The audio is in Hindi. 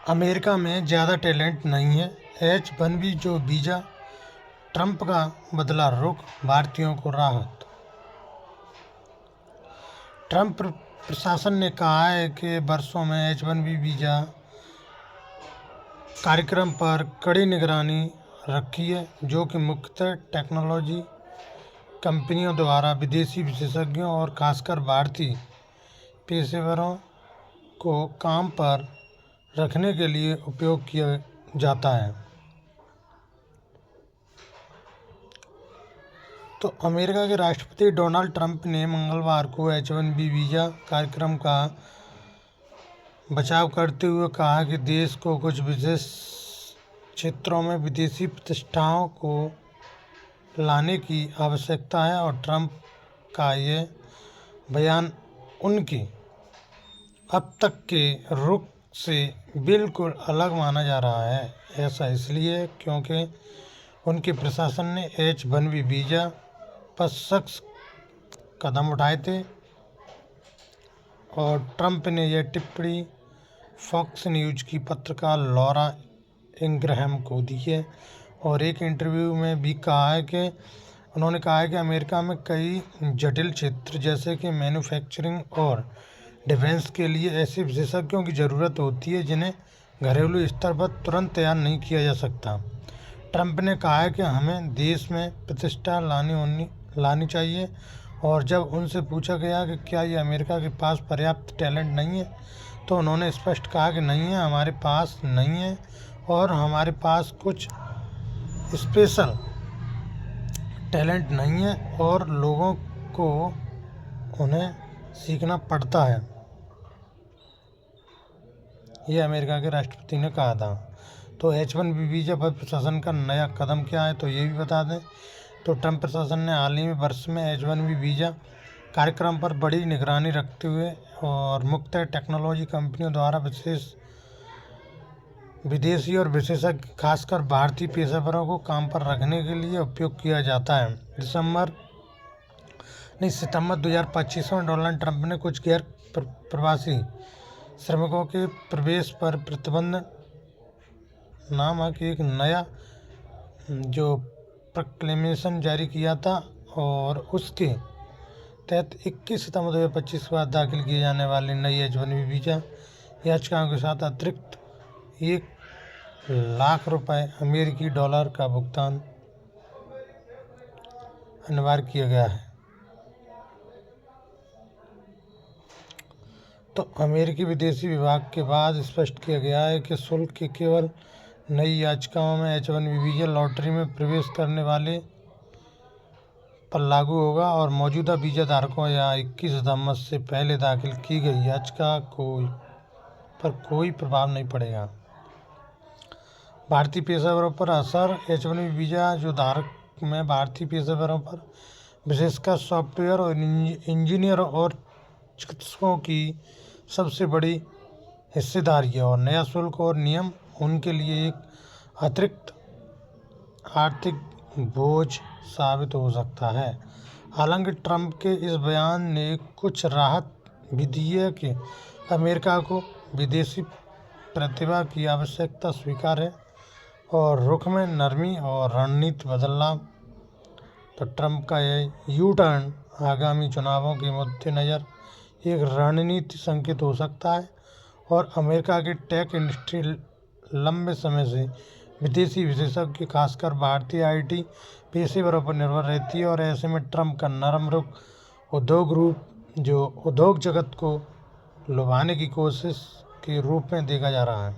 अमेरिका में ज़्यादा टैलेंट नहीं है। H-1B जो वीज़ा, ट्रंप का बदला रुख, भारतीयों को राहत। ट्रंप प्रशासन ने कहा है कि वर्षों में H-1B वीज़ा कार्यक्रम पर कड़ी निगरानी रखी है, जो कि मुख्यतः टेक्नोलॉजी कंपनियों द्वारा विदेशी विशेषज्ञों और खासकर भारतीय पेशेवरों को काम पर रखने के लिए उपयोग किया जाता है। तो अमेरिका के राष्ट्रपति डोनाल्ड ट्रंप ने मंगलवार को H-1B वीज़ा कार्यक्रम का बचाव करते हुए कहा कि देश को कुछ विशेष क्षेत्रों में विदेशी प्रतिष्ठानों को लाने की आवश्यकता है, और ट्रंप का यह बयान उनके अब तक के रुख से बिल्कुल अलग माना जा रहा है। ऐसा इसलिए क्योंकि उनके प्रशासन ने H-1B वीज़ा पर सख्त कदम उठाए थे, और ट्रंप ने यह टिप्पणी फॉक्स न्यूज़ की पत्रकार लॉरा इंग्रहैम को दी है, और एक इंटरव्यू में भी कहा है कि उन्होंने कहा है कि अमेरिका में कई जटिल क्षेत्र जैसे कि मैन्युफैक्चरिंग और डिफेंस के लिए ऐसे विशेषज्ञों की ज़रूरत होती है जिन्हें घरेलू स्तर पर तुरंत तैयार नहीं किया जा सकता। ट्रंप ने कहा है कि हमें देश में प्रतिष्ठा लानी चाहिए, और जब उनसे पूछा गया कि क्या ये अमेरिका के पास पर्याप्त टैलेंट नहीं है, तो उन्होंने स्पष्ट कहा कि नहीं है, हमारे पास नहीं है, और हमारे पास कुछ स्पेशल टैलेंट नहीं है और लोगों को उन्हें सीखना पड़ता है, ये अमेरिका के राष्ट्रपति ने कहा था। तो H-1B वीज़ा पर प्रशासन का नया कदम क्या है, तो ये भी बता दें। तो ट्रंप प्रशासन ने हाल ही में वर्ष में H-1B वीज़ा कार्यक्रम पर बड़ी निगरानी रखते हुए और मुख्यतः टेक्नोलॉजी कंपनियों द्वारा विदेशी और विशेषज्ञ खासकर भारतीय पेशेवरों को काम पर रखने के लिए उपयोग किया जाता है। सितंबर 2025 में डोनाल्ड ट्रंप ने कुछ गैर प्रवासी श्रमिकों के प्रवेश पर प्रतिबंध नामक एक नया जो प्रोक्लेमेशन जारी किया था, और उसके तहत 21 सितंबर 2025 के बाद दाखिल किए जाने वाली नई H-1B वीज़ा याचिकाओं के साथ अतिरिक्त $1,00,000 अमेरिकी डॉलर का भुगतान अनिवार्य किया गया है। तो अमेरिकी विदेशी विभाग के बाद स्पष्ट किया गया है कि शुल्क के केवल नई याचिकाओं में H-1B वीज़ा लॉटरी में प्रवेश करने वाले पर लागू होगा, और मौजूदा वीज़ा धारकों या 21 सितंबर से पहले दाखिल की गई याचिका पर कोई प्रभाव नहीं पड़ेगा। भारतीय पेशेवरों पर असर। H-1B वीज़ा जो धारक में भारतीय पेशेवरों पर, विशेषकर सॉफ्टवेयर और इंजीनियर और चिकित्सकों की सबसे बड़ी हिस्सेदारी है, और नया शुल्क और नियम उनके लिए एक अतिरिक्त आर्थिक बोझ साबित हो सकता है। हालांकि ट्रंप के इस बयान ने कुछ राहत भी दी है कि अमेरिका को विदेशी प्रतिभा की आवश्यकता स्वीकार है और रुख में नरमी और रणनीति बदलाव। तो ट्रंप का यह यू टर्न आगामी चुनावों के मद्देनज़र एक रणनीति संकेत हो सकता है, और अमेरिका की टेक इंडस्ट्री लंबे समय से विदेशी विशेषज्ञ खासकर भारतीय IT पेशेवरों पर निर्भर रहती है, और ऐसे में ट्रंप का नरम रुख उद्योग जगत को लुभाने की कोशिश के रूप में देखा जा रहा है।